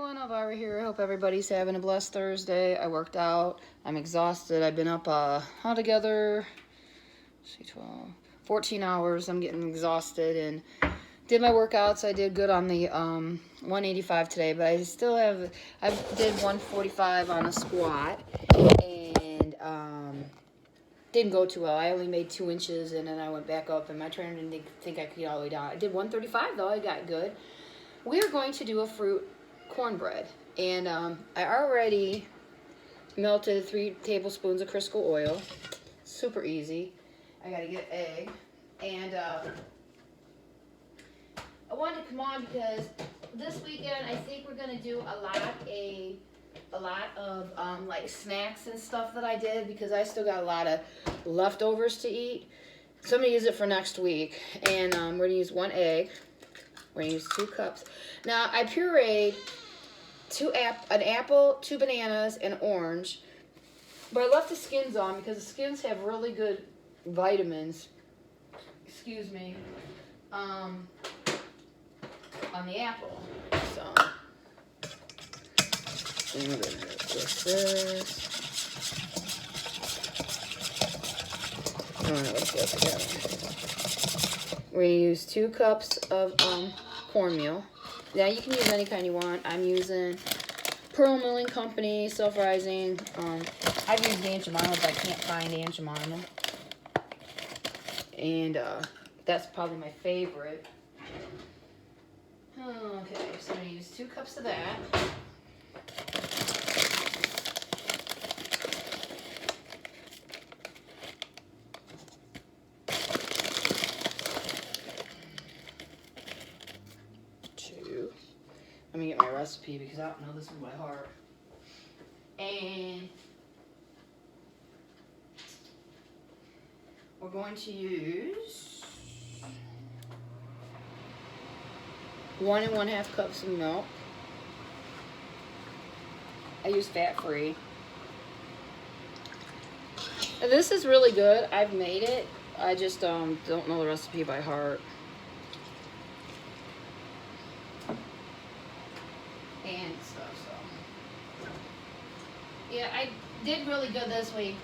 everyone, Elvira here. I hope everybody's having a blessed Thursday. I worked out. I'm exhausted. I've been up altogether 14 hours. I'm getting exhausted and did my workouts. I did good on the 185 today, but I still have, I did 145 on a squat and didn't go too well. I only made 2 inches and then I went back up and my trainer didn't think I could get all the way down. I did 135 though. I got good. We are going to do a fruit cornbread, and I already melted 3 tablespoons of Crisco oil. Super easy. I gotta get an egg, and I wanted to come on because this weekend I think we're gonna do a lot of like snacks and stuff that I did because I still got a lot of leftovers to eat. So I'm gonna use it for next week, and we're gonna use 1 egg. We're going to use 2 cups. Now, I pureed an apple, 2 bananas, and orange. But I left the skins on because the skins have really good vitamins. Excuse me. On the apple. So, and we're going to twist this. Alright, let's go together. We're going to use 2 cups of cornmeal. Now you can use any kind you want. I'm using Pearl Milling Company, self-rising. I've used Aunt Jemima, but I can't find Aunt Jemima. And that's probably my favorite. Okay, so I'm going to use 2 cups of that. Let me get my recipe because I don't know this one by heart. And we're going to use 1 1/2 cups of milk. I use fat-free. This is really good. I've made it. I just don't know the recipe by heart. And stuff, so yeah, I did really good this week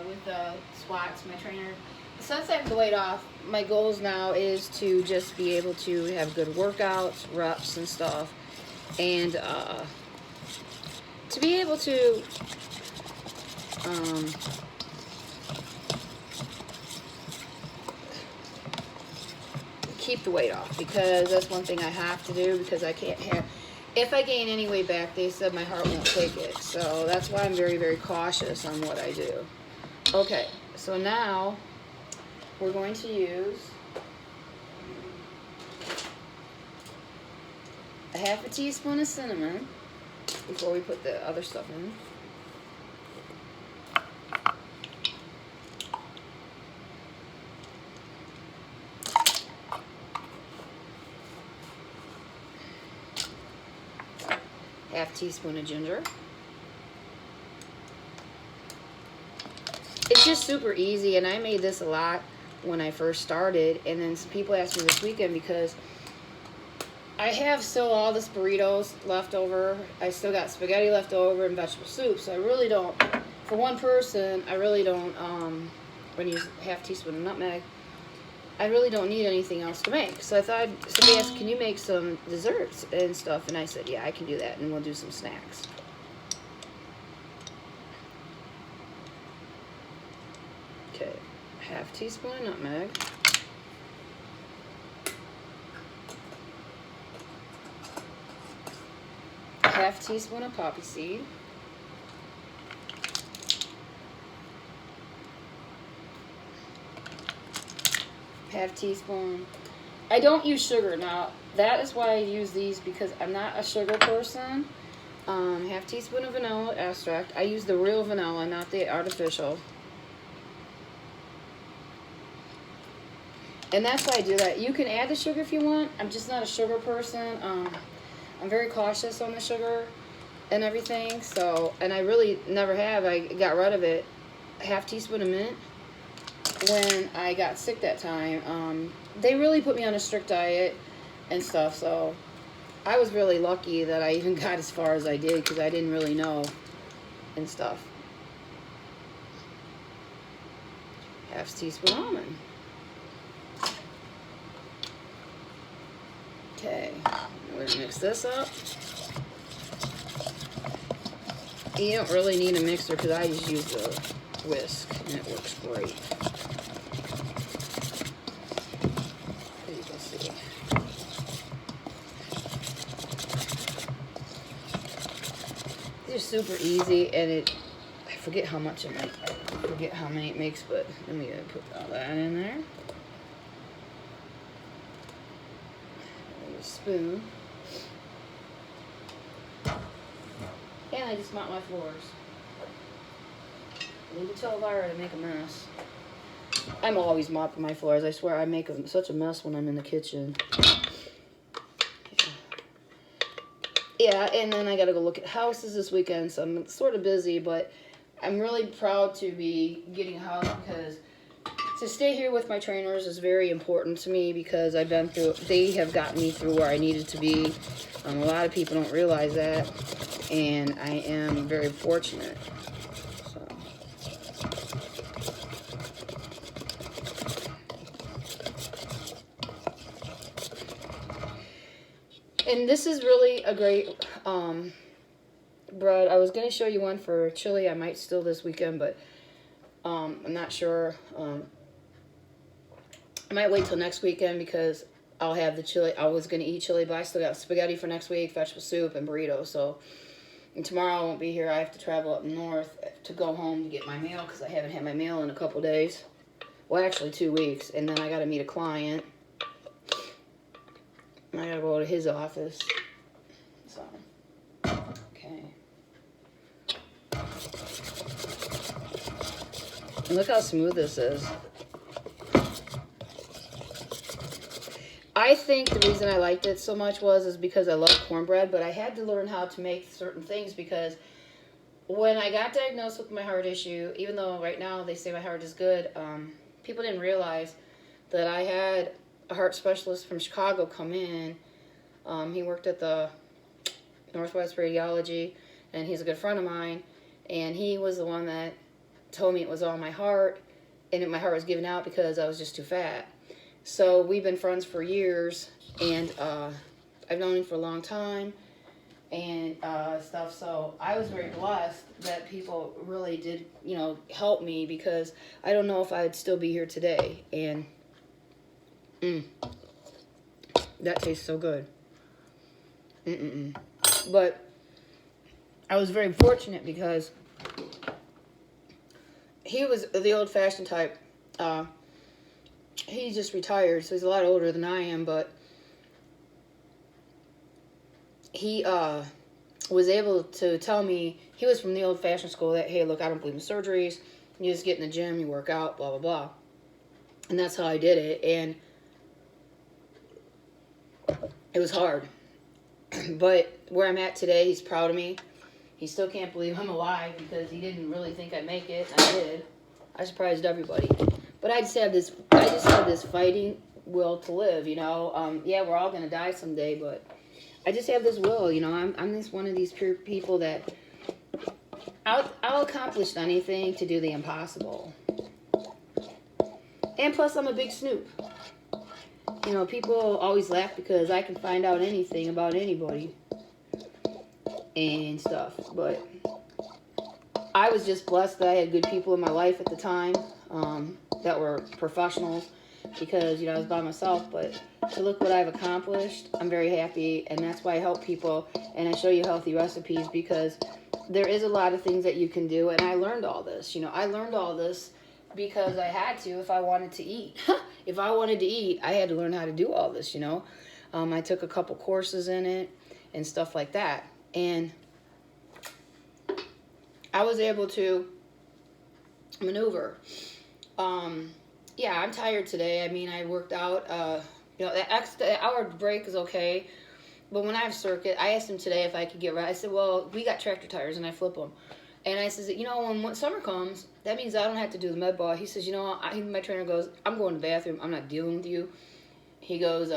with the squats. My trainer, since I have the weight off, my goals now is to just be able to have good workouts, reps and stuff, and to be able to keep the weight off, because that's one thing I have to do, because I can't have, if I gain any weight back, they said my heart won't take it. So that's why I'm very, very cautious on what I do. Okay, so now we're going to use a 1/2 teaspoon of cinnamon before we put the other stuff in. Half teaspoon of ginger. It's just super easy, and I made this a lot when I first started, and then some people asked me this weekend because I have still all this burritos left over. I still got spaghetti left over and vegetable soup, so I really don't, for one person, I really don't, I'm going to use 1/2 teaspoon of nutmeg. I really don't need anything else to make. So I thought, somebody asked, can you make some desserts and stuff? And I said, yeah, I can do that, and we'll do some snacks. Okay, 1/2 teaspoon of nutmeg. A 1/2 teaspoon of poppy seed. Half teaspoon. I don't use sugar. Now, that is why I use these, because I'm not a sugar person. 1/2 teaspoon of vanilla extract. I use the real vanilla, not the artificial. And that's why I do that. You can add the sugar if you want. I'm just not a sugar person. I'm very cautious on the sugar and everything. So, and I really never have. I got rid of it. 1/2 teaspoon of mint. When I got sick that time, they really put me on a strict diet and stuff, so I was really lucky that I even got as far as I did because I didn't really know and stuff. Half teaspoon almond. Okay, we're gonna mix this up. You don't really need a mixer because I just use the whisk and it works great. You can see. They're super easy, and I forget how much it makes. I forget how many it makes, but let me put all that in there. A spoon. And I just mop my floors. Leave it till Elvira to make a mess. I'm always mopping my floors. I swear I make such a mess when I'm in the kitchen. Yeah, and then I gotta go look at houses this weekend, so I'm sort of busy, but I'm really proud to be getting a house because to stay here with my trainers is very important to me because I've been through, they have gotten me through where I needed to be. A lot of people don't realize that, and I am very fortunate. So. And this is really a great bread. I was going to show you one for chili. I might still this weekend, but I'm not sure. I might wait till next weekend because I'll have the chili. I was going to eat chili, but I still got spaghetti for next week, vegetable soup, and burrito. So and tomorrow I won't be here. I have to travel up north to go home to get my mail because I haven't had my mail in a couple days. Well, actually 2 weeks. And then I got to meet a client. I got to go to his office. So, okay. And look how smooth this is. I think the reason I liked it so much is because I love cornbread, but I had to learn how to make certain things because when I got diagnosed with my heart issue, even though right now they say my heart is good, people didn't realize that I had a heart specialist from Chicago come in. He worked at the Northwest Radiology, and he's a good friend of mine, and he was the one that told me it was all my heart, and my heart was giving out because I was just too fat. So we've been friends for years, and I've known him for a long time, and stuff. So I was very blessed that people really did, you know, help me because I don't know if I'd still be here today. And that tastes so good. But I was very fortunate because he was the old-fashioned type. He just retired, so he's a lot older than I am, but he was able to tell me, he was from the old-fashioned school that, hey, look, I don't believe in surgeries. You just get in the gym, you work out, blah, blah, blah. And that's how I did it, and it was hard. But where I'm at today, he's proud of me. He still can't believe I'm alive because he didn't really think I'd make it. I did. I surprised everybody. But I just have this fighting will to live, you know. Yeah, we're all gonna die someday, but I just have this will, you know. I'm just one of these pure people that I'll accomplish anything to do the impossible. And plus, I'm a big snoop. You know, people always laugh because I can find out anything about anybody and stuff. But I was just blessed that I had good people in my life at the time that were professionals because, you know, I was by myself. But to look what I've accomplished, I'm very happy. And that's why I help people and I show you healthy recipes because there is a lot of things that you can do. And I learned all this. You know, I learned all this because I had to if I wanted to eat. If I wanted to eat, I had to learn how to do all this, you know. I took a couple courses in it and stuff like that. And I was able to maneuver. Yeah, I'm tired today. I mean, I worked out. You know, the hour break is okay. But when I have circuit, I asked him today if I could get right. I said, well, we got tractor tires and I flip them. And I says, you know, when summer comes, that means I don't have to do the med ball. He says, you know, my trainer goes, I'm going to the bathroom. I'm not dealing with you. He goes,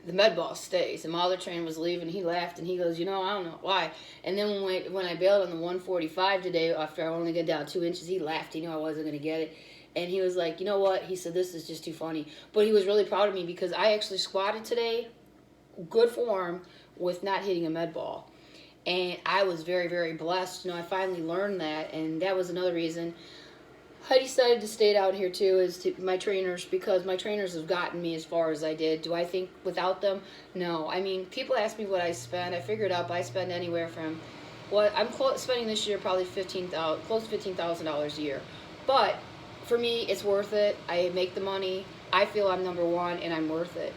the med ball stays. And my other trainer was leaving. He laughed and he goes, you know, I don't know why. And then when I bailed on the 145 today, after I only got down 2 inches, he laughed. He knew I wasn't going to get it. And he was like, you know what? He said, this is just too funny. But he was really proud of me because I actually squatted today, good form, with not hitting a med ball. And I was very, very blessed. You know, I finally learned that. And that was another reason I decided to stay out here too, is to my trainers, because my trainers have gotten me as far as I did. Do I think without them? No. I mean, people ask me what I spend. I figured out I spend anywhere from, what I'm spending this year probably close to $15,000 a year. But for me, it's worth it. I make the money. I feel I'm number one, and I'm worth it.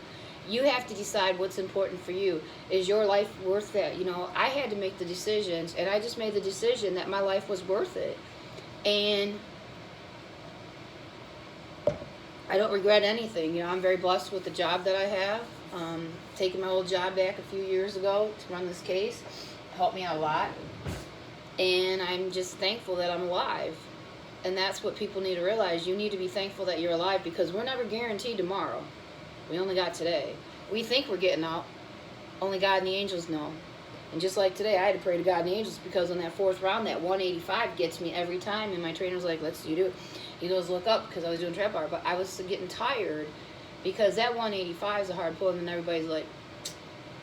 You have to decide what's important for you. Is your life worth it? You know, I had to make the decisions, and I just made the decision that my life was worth it. And I don't regret anything. You know, I'm very blessed with the job that I have. Taking my old job back a few years ago to run this case helped me out a lot. And I'm just thankful that I'm alive. And that's what people need to realize. You need to be thankful that you're alive, because we're never guaranteed tomorrow. We only got today. We think we're getting out. Only God and the angels know. And just like today, I had to pray to God and the angels, because on that fourth round, that 185 gets me every time. And my trainer's like, you do it. He goes, look up, because I was doing trap bar. But I was getting tired, because that 185 is a hard pull. And then everybody's like,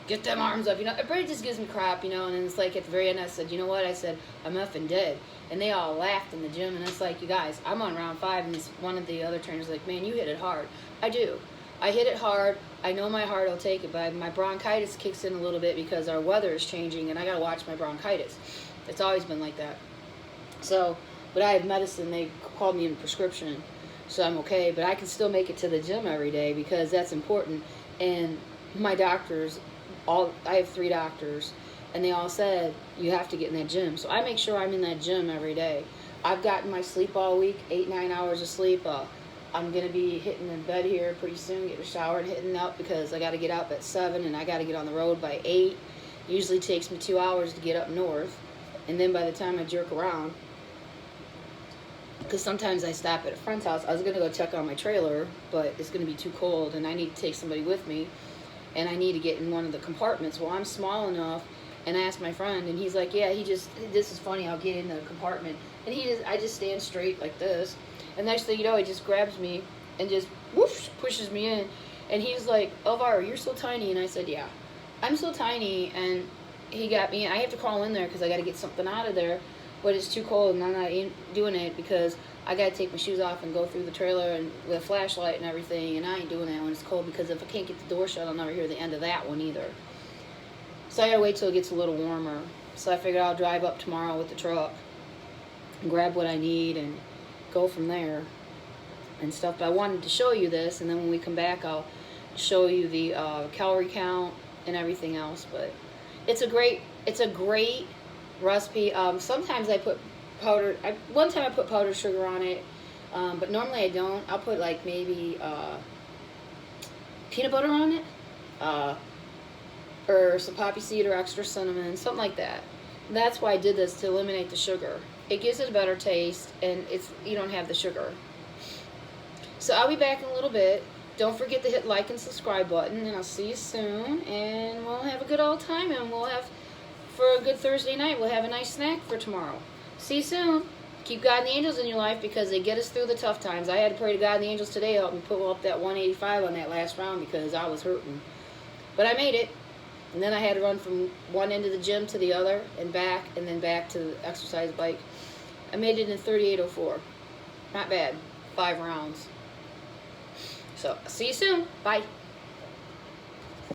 get them arms up. You know, everybody just gives me crap, you know. And then it's like at the very end, I said, you know what? I said, I'm effing dead. And they all laughed in the gym. And it's like, you guys, I'm on round 5. And one of the other trainers like, man, you hit it hard. I do. I hit it hard. I know my heart will take it, but my bronchitis kicks in a little bit because our weather is changing, and I got to watch my bronchitis. It's always been like that. So, but I have medicine. They called me in a prescription, so I'm okay. But I can still make it to the gym every day, because that's important. And my doctors, I have 3 doctors, and they all said, you have to get in that gym. So I make sure I'm in that gym every day. I've gotten my sleep all week, 8-9 hours of sleep. I'm going to be hitting the bed here pretty soon, get a shower and hitting up, because I got to get up at 7 and I got to get on the road by 8. Usually takes me 2 hours to get up north. And then by the time I jerk around, because sometimes I stop at a friend's house. I was going to go check on my trailer, but it's going to be too cold and I need to take somebody with me. And I need to get in one of the compartments. Well, I'm small enough. And I asked my friend, and he's like, yeah, this is funny, I'll get in the compartment. And I just stand straight like this. And next thing you know, he just grabs me and just whoosh, pushes me in. And he's like, Elvira, you're so tiny. And I said, yeah, I'm so tiny. And he got me. I have to crawl in there because I got to get something out of there. But it's too cold, and I'm not doing it because I got to take my shoes off and go through the trailer and with a flashlight and everything. And I ain't doing that when it's cold, because if I can't get the door shut, I'll never hear the end of that one either. So I got to wait till it gets a little warmer. So I figured I'll drive up tomorrow with the truck and grab what I need and go from there and stuff. But I wanted to show you this, and then when we come back, I'll show you the calorie count and everything else. But it's a great recipe. Sometimes I put one time I put powdered sugar on it, but normally I don't. I'll put like maybe peanut butter on it, or some poppy seed or extra cinnamon, something like that. That's why I did this, to eliminate the sugar. It gives it a better taste, and you don't have the sugar. So I'll be back in a little bit. Don't forget to hit like and subscribe button, and I'll see you soon. And we'll have a good old time, and for a good Thursday night, we'll have a nice snack for tomorrow. See you soon. Keep God and the angels in your life, because they get us through the tough times. I had to pray to God and the angels today to help me pull up that 185 on that last round, because I was hurting. But I made it. And then I had to run from one end of the gym to the other and back, and then back to the exercise bike. I made it in 38:04. Not bad. 5 rounds. So, see you soon. Bye.